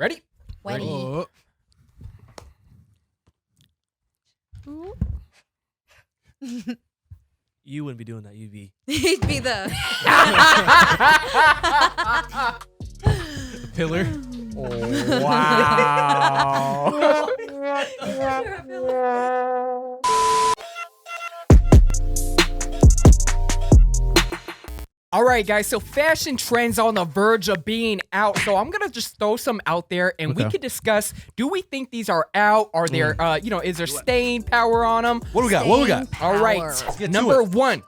Ready? Ready. Oh. You wouldn't be doing that. You'd be. He'd be the Pillar. Wow. All right, guys, so fashion trends on the verge of being out. So I'm going to just throw some out there and we could discuss, do we think these are out? Are there, is there staying power on them? What do we got? What do we got? All right, number one,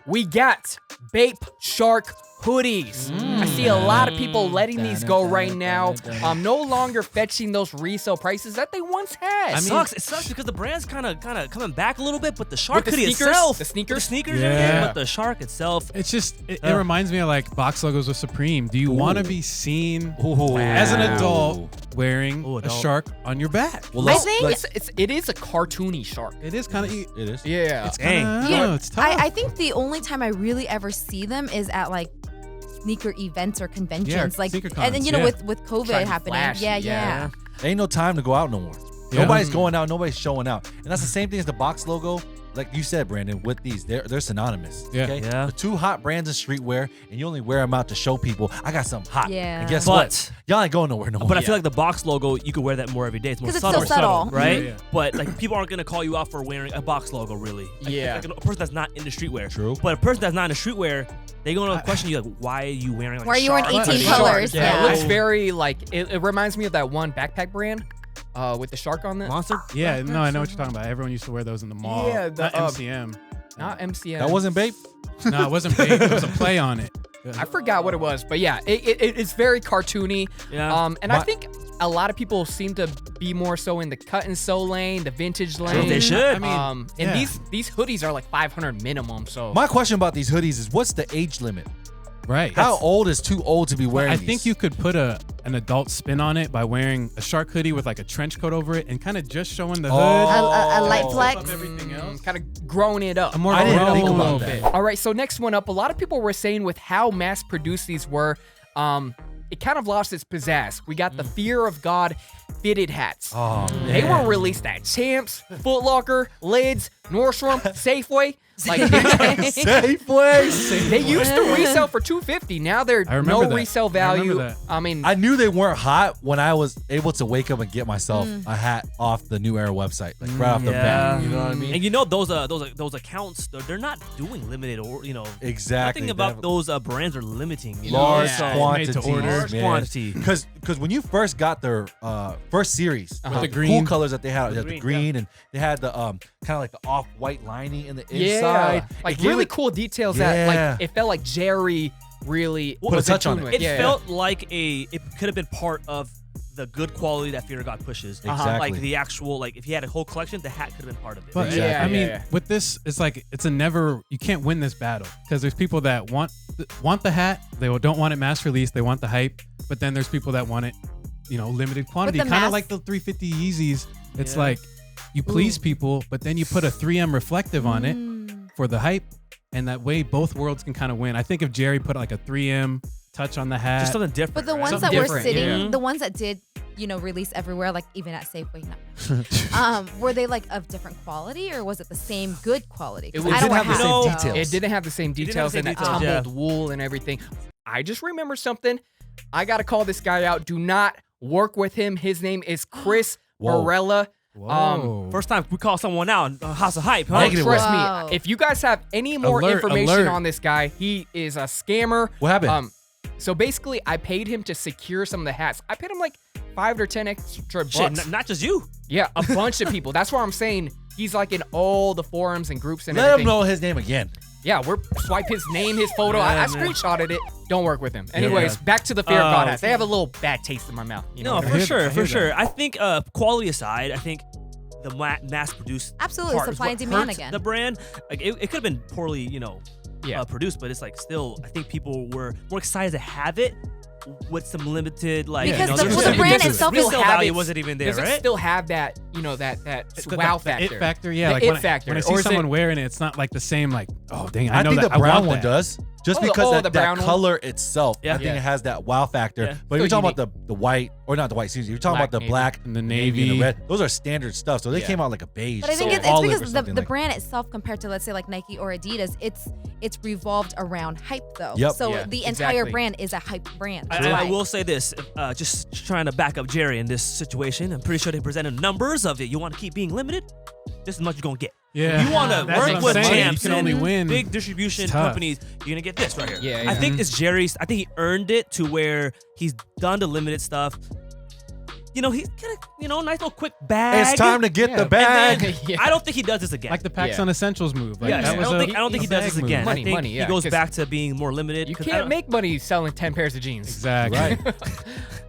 we got Bape Shark hoodies. I see a lot of people letting these go right now. No longer fetching those resale prices that they once had. I mean, it sucks because the brand's kind of coming back a little bit, but the shark hoodie sneakers, itself, the sneakers, yeah. But the shark itself, it's just it reminds me of like box logos with Supreme. Do you want to be seen as an adult wearing a shark on your back? Well, I think it is a cartoony shark. It is kind of. It is. Yeah. It's kinda, it's tough. I think the only time I really ever see them is at like sneaker events or conventions, like, and then with COVID happening, yeah. Ain't no time to go out no more. Yeah. Nobody's going out, nobody's showing out, and that's the same thing as the box logo. Like you said, Brandon, with these, they're synonymous. Yeah. Okay? Yeah. The two hot brands in streetwear, and you only wear them out to show people, I got something hot. Yeah. And guess what? Y'all ain't going nowhere no more. But I feel like the box logo, you could wear that more every day. It's more Because subtle, it's still subtle, right? Yeah. But like people aren't gonna call you out for wearing a box logo, really. Like a person that's not into streetwear. True. But a person that's not into streetwear, they're gonna question you like, why are you wearing? Like, why are you wearing 18 Shark. colors? Yeah, it looks very like it reminds me of that one backpack brand. With the shark on it. Monster? Yeah, no, I know what you're talking about. Everyone used to wear those in the mall. Yeah, not MCM. Not MCM. that wasn't Bape? No, it wasn't big. It was a play on it. I forgot what it was, but yeah, it's very cartoony. Yeah. And I think a lot of people seem to be more so in the cut and sew lane, the vintage lane. They should. I mean, and these hoodies are like 500 minimum. So My question about these hoodies is, what's the age limit? Right. How old is too old to be wearing I these? think you could put an adult spin on it by wearing a shark hoodie with like a trench coat over it and kind of just showing the hood. A light flex. Up everything else. kind of growing it up. More I didn't grown think a about little that. bit. All right, so next one up, a lot of people were saying with how mass-produced these were, it kind of lost its pizzazz. We got the Fear of God fitted hats. Oh, They were released at Champs, Foot Locker, Lids, Nordstrom, Safeway. Like Safeway. they used to resell for $250. Now they're I remember no that. resale I value. remember that. I mean, I knew they weren't hot when I was able to wake up and get myself a hat off the New Era website, like right off the bat. You know what I mean? And those accounts, they're not doing limited or Exactly. Nothing about those brands are limiting. You Large know? quantities, Made to order. Large quantity. Because when you first got their first series, With the cool green. colors that they had, The the green, green, and they had the kind of like the off-white lining in the yeah, inside. like It gave really it- cool details that like Yeah. it felt like Jerry really Put a was touch in on tune it. with. It Yeah. felt like it could have been part of the good quality that Fear of God pushes. Exactly. Like the actual, like if he had a whole collection, the hat could have been part of it. But Yeah, I mean, yeah. with this, it's like it's a never. You can't win this battle because there's people that want the hat. They don't want it mass released. They want the hype. But then there's people that want it, limited quantity. the Kind mass- of like the 350 Yeezys. It's Yeah. like you please people, but then you put a 3M reflective on it for the hype, and that way both worlds can kind of win. I think if Jerry put like a 3M touch on the hat, Just something different. But the right? ones Something that were different, sitting, yeah. the ones that did, release everywhere, like even at Safeway, were they like of different quality or was it the same good quality? 'Cause It I don't didn't wear have the hats. same No. details. It didn't have the same didn't details have and the that same tumbled details, wool and everything. I just remember something. I got to call this guy out. Do not work with him. His name is Chris Whoa. Barella. whoa. First time we call someone out on House of Hype, huh? Negative. Trust Wow. me, if you guys have any more Alert, information alert. on this guy, he is a scammer. What happened? So basically, I paid him to secure some of the hats. I paid him like 5 or 10 extra bucks. Shit, not just you. Yeah, a bunch of people. That's why I'm saying he's like in all the forums and groups and Let him everything. know his name again. Yeah, we're swipe his name, his photo. Yeah, I man. screenshotted it. Don't work with him. Anyways, back to the Fear of God hats. They have a little bad taste in my mouth. You know No, what I for mean? I sure, hear for that. sure. I think quality aside, I think the mass-produced Absolutely, part is supply what and demand hurts again. the brand. Like it could have been poorly, Yeah. produced, but it's like still, I think people were more excited to have it with some limited, like, Because the- there's well, the some brand resale itself resale will have value its- wasn't even there, Does it right? still have that, that wow factor. It factor, yeah. The it factor. When I see someone wearing it, it's not like the same. Like, oh dang, I know think that. the brown one does. Just because the that brown color itself, I think it has that wow factor. Yeah. But if you're talking about the white, or not the white, excuse me, you're talking about the black, and the navy, and the red. Those are standard stuff. So they came out like a beige. But I think so it's because the brand itself, compared to let's say like Nike or Adidas, it's revolved around hype though. Yep. So the entire brand is a hype brand. I will say this, just trying to back up Jerry in this situation. I'm pretty sure they presented numbers of it. You want to keep being limited? This is much you're gonna get. Yeah. You want to work with champs you can only win. Big distribution companies. You're gonna get this right here. Yeah. I think it's Jerry's. I think he earned it to where he's done the limited stuff. He's kind of, nice little quick bag. It's time to get the bag. Then, I don't think he does this again. Like the Packs on Essentials move. Like, I don't think he does this again. Money, I think money, he goes back to being more limited. You can't make money selling 10 pairs of jeans. Exactly.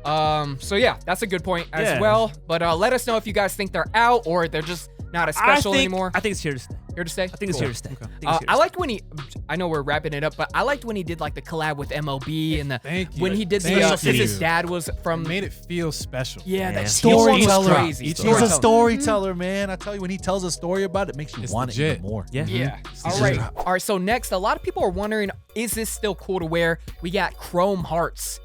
Right. So yeah, that's a good point as well. But let us know if you guys think they're out or they're just not as special anymore. I think it's here to stay. Here to stay? I think it's here to stay. Okay. I liked when I know we're wrapping it up, but I liked when he did like the collab with MLB and when he did his dad was from. Made it feel special. Yeah, that storyteller. Crazy. He's a storyteller, man. I tell you, when he tells a story about it, makes you want it even more. Yeah. All right. So next, a lot of people are wondering, is this still cool to wear? We got chrome hearts.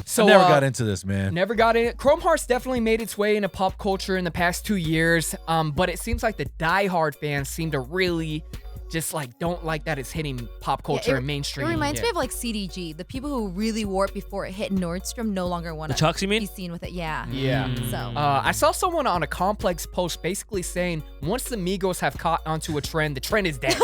So I never got into this, man. Never got in it. Chrome Hearts definitely made its way into pop culture in the past 2 years. But it seems like the diehard fans seem to really just like don't like that it's hitting pop culture and mainstream. It reminds me of like CDG. The people who really wore it before it hit Nordstrom no longer want to be seen with it. Yeah. So I saw someone on a Complex post basically saying once the Migos have caught onto a trend, the trend is dead.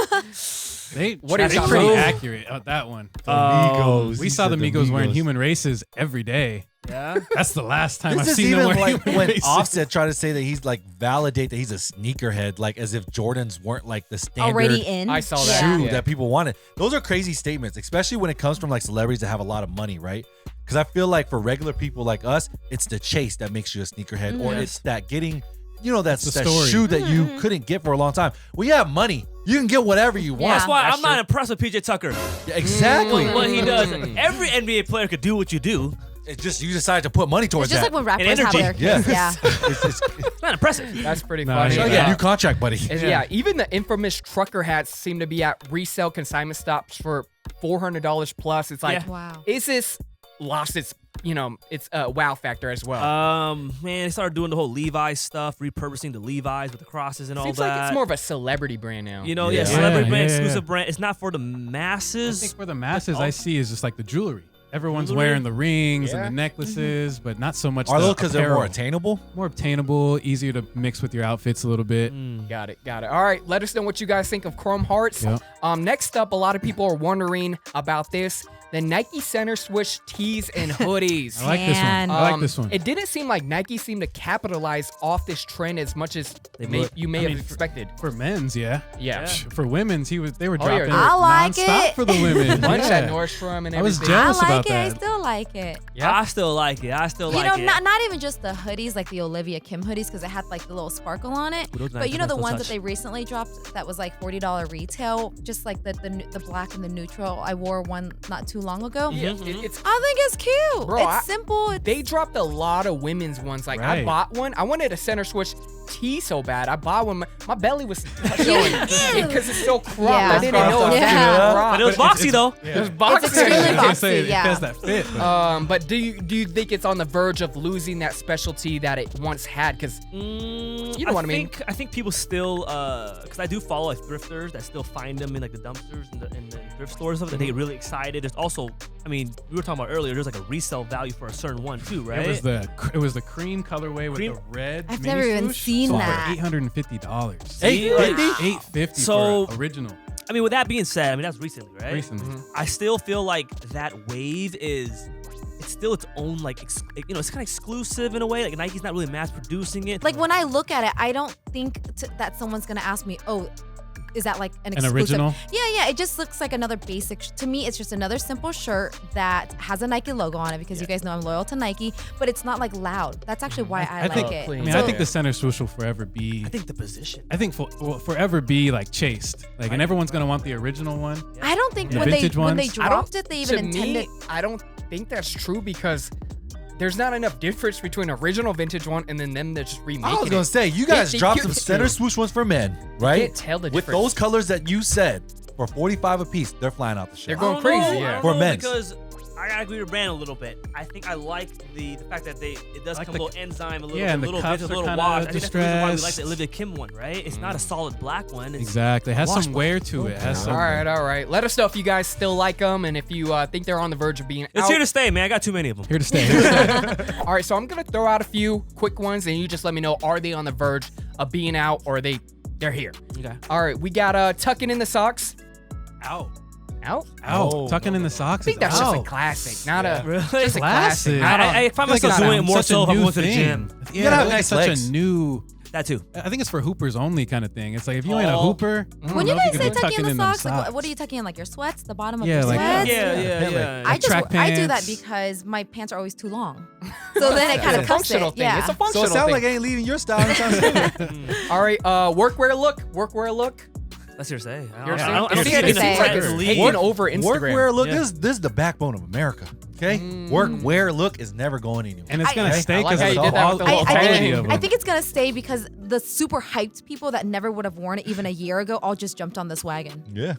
They're pretty accurate on that one. Migos. We saw the Migos wearing human races every day. Yeah, that's the last time I've This seen is them even wearing like human when races. Offset tried to say that he's like validate that he's a sneakerhead, like as if Jordans weren't like the standard already in. I saw that shoe that people wanted. Those are crazy statements, especially when it comes from like celebrities that have a lot of money, right? Because I feel like for regular people like us, it's the chase that makes you a sneakerhead, or it's that getting. That's that shoe that you couldn't get for a long time. When you have money, you can get whatever you want. That's why I'm not impressed with PJ Tucker. Yeah, exactly. What he does. Every NBA player could do what you do. It's just you decide to put money towards it's just that. like when rappers have their kids. Yeah. It's not impressive. That's pretty funny. Yeah, new contract, buddy. Yeah, even the infamous trucker hats seem to be at resale consignment stops for $400 plus. It's like, wow. Is this lost its wow factor as well? Man, they started doing the whole Levi's stuff, repurposing the Levi's with the crosses and all Seems that. Like it's more of a celebrity brand now. Celebrity brand, exclusive brand. It's not for the masses. I think for the masses, I see is just like the jewelry. Everyone's wearing the rings and the necklaces, but not so much. Are those because they're more attainable? More obtainable, easier to mix with your outfits a little bit. Got it. All right, let us know what you guys think of Chrome Hearts. Yep. Next up, a lot of people are wondering about this. The Nike Center Switch tees and hoodies. I like this one. It didn't seem like Nike seemed to capitalize off this trend as much as you may have expected. For men's, yeah. For women's, they were dropping I like nonstop it. for the women. Bunch at Nordstrom and everything. I was jealous about that. I still like it. Yeah, I still like it. Not even just the hoodies, like the Olivia Kim hoodies, because it had like the little sparkle on it. But the ones that they recently dropped that was like $40 retail, just like the black and the neutral. I wore one not too long ago. Yeah, I think it's cute. Bro, it's simple. They dropped a lot of women's ones. Like I bought one. I wanted a Center Switch tee so bad. I bought one. My belly was showing because it's so cropped. I didn't know it was cropped. But it was boxy though. It was boxy. It's extremely boxy. It has that fit. But do you think it's on the verge of losing that specialty that it once had? Because you know what I mean. I think people still, because I do follow like thrifters that still find them in like the dumpsters and the thrift stores and stuff. That they get really excited. There's also, we were talking about earlier. There's like a resale value for a certain one too, right? It was the cream colorway with the red. I've never even seen that. $850. $850 so, for original. With that being said, that's recently, right? Recently. I still feel like that wave it's still its own, like, it's kind of exclusive in a way. Like Nike's not really mass producing it. Like when I look at it, I don't think that someone's gonna ask me, oh, is that like an exclusive? Original? Yeah. It just looks like another basic. To me, it's just another simple shirt that has a Nike logo on it because you guys know I'm loyal to Nike, but it's not like loud. That's actually why I like it. I think the Center Swoosh will forever be. I think the position. I think will forever be like chased. Like, and everyone's gonna want the original one. I don't think when they dropped it, they even intended. I don't think that's true because there's not enough difference between original vintage one and then them that just remaking I was gonna say you guys dropped some center swoosh ones for men, right? Can't tell the With difference. those colors that you said for $45 a piece, they're flying out the shelf. They're going I don't know, crazy, I yeah. don't For know, men. because I gotta agree with Brand a little bit. I think I like the fact that it does Like come a the- little enzyme, a little, yeah, and the little cuffs bit, a are little kinda wash. I think that's the reason why we like the distressed. Olivia Kim one, right? It's not a solid black one. It's, Exactly. It has Wash some one. wear to it. It has some. All right. Let us know if you guys still like them and if you think they're on the verge of being It's out. here to stay, man. I got too many of them. Here to stay. Here to stay. All right, so I'm gonna throw out a few quick ones, and you just let me know: are they on the verge of being out, or they're here? Okay. All right, we got tucking in the socks. Out. Out? Out. Tucking in the socks. I think that's just a classic, not a Really? just a classic. Classic. Not a- I find I feel myself like doing it it's more such a so if I'm new going to the thing. gym. Yeah, gotta have it's nice such legs. a new. That too. I think it's for hoopers only kind of thing. It's like if you ain't a Oh. hooper. I don't When know you if guys could say be tucking in the them socks, like what are you tucking in? Like your sweats, the bottom of Yeah, your like- sweats? Yeah. I track I do that pants. because my pants are always too long. So then it kind It's of a cuts functional it. thing. Yeah. It's a So functional it sounds thing. like I ain't leaving your style anytime soon. All right, workwear look. That's your say. I Your don't, say? I don't, I It don't seems- see it it in seems the like trend it's to leave. taking over Instagram. Workwear look, Yeah. this is the backbone of America. Okay, workwear look is never going anywhere. And it's I- gonna I stay like because how of you did that all with the the little quality thing. of them. I think it's gonna stay because the super hyped people that never would have worn it even a year ago all just jumped on this wagon. Yeah,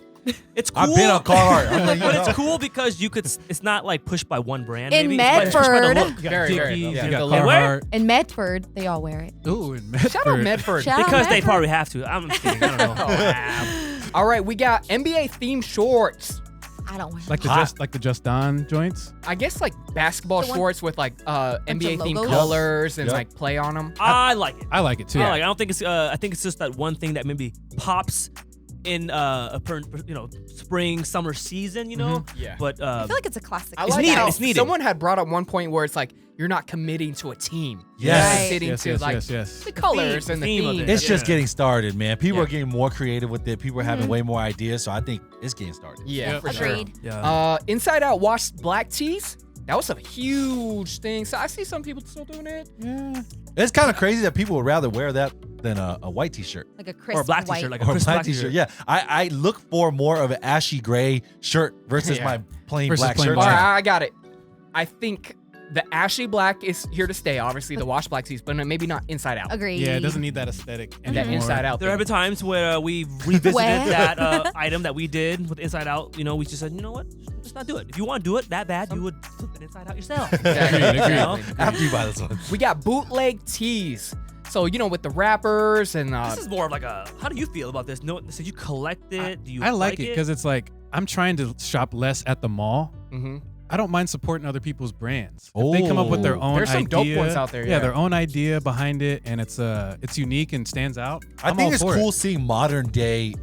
It's cool. I've been on Carhartt. I'm letting you But know. it's cool because you could. It's not like pushed by one brand. In maybe. It's pushed by the Medford. look. Very, very. Dickies, Yeah. you got The look. Where? Carhartt. In Medford, they all wear it. Ooh, in Medford. Shout out Medford. Shout out Because they Medford. probably have to. I'm kidding. I don't know. All right, we got NBA themed shorts. I don't wear Like the Hot. Just Don joints. I guess like basketball The one- shorts with like NBA themed logos? colors and Yep. like play on them. I like it. I like it too. I don't think it's. I think it's just that one thing that maybe pops in spring, summer season. You know. Yeah. But I feel like it's a classic. I It's like needed, how it's needed. someone had brought up one point where it's like you're not committing to a team. Yes. You're Right. sitting Yes, to yes, like yes. the colors theme- and the theme of theme. it. It's Yeah. just getting started, man. People Yeah. are getting more creative with it. People are having way more ideas. So I think it's getting started. Yeah, Yep. for sure. Agreed. Yeah. Inside Out washed black tees. That was a huge thing. So I see some people still doing it. Yeah. It's kind of crazy that people would rather wear that than a white t-shirt. Like a crisp Or a black white. t-shirt, like a Or a crisp black t-shirt. Yeah, I look for more of an ashy gray shirt versus Yeah. my plain Versus black plain shirt. All black. right, I got it. I think the ashy black is here to stay. Obviously, the washed black tees, but maybe not Inside Out. Agreed. Yeah, it doesn't need that aesthetic. That anymore. Inside Out. There have thing. been times where we revisited Where? that item that we did with Inside Out. You know, we just said, you know what? Let's not do it. If you want to do it that bad, you would flip it inside out yourself. Exactly, Agreed, agreed. You know? After you buy this one. We got bootleg tees. So with the wrappers and This is more of like a. How do you feel about this? No, so you collect it? Do you? I like it because it's like I'm trying to shop less at the mall. Mhm. I don't mind supporting other people's brands. If they come up with their Oh. own There's some idea, dope ones out there, yeah. their own idea behind it, and it's unique and stands out. I I'm think all it's for cool it. seeing modern day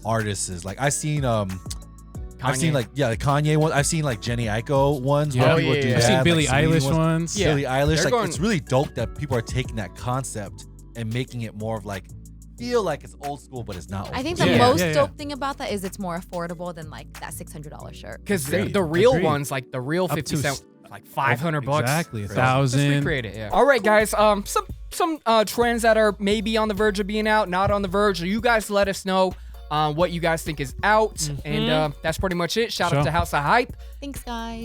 artists. Like I've seen Kanye. like the Kanye ones. I've seen like Jenny Aiko ones. Yeah. where Oh, people yeah, do yeah. I've that, seen like Billie Celine Eilish ones. Yeah. Billie Eilish. They're Like going- it's really dope that people are taking that concept and making it more of like feel like it's old school, but it's not. Old I think school. the Yeah, most yeah, yeah. dope thing about that is it's more affordable than like that $600 shirt. Because Agreed, the real agreed. ones, like the real Up 50 to cent, like 500 bucks. Exactly, Just 1,000. recreate it. Yeah. All right, guys. Some trends that are maybe on the verge of being out, not on the verge. You guys let us know what you guys think is out, and that's pretty much it. Shout out Sure. to House of Hype. Thanks, guys.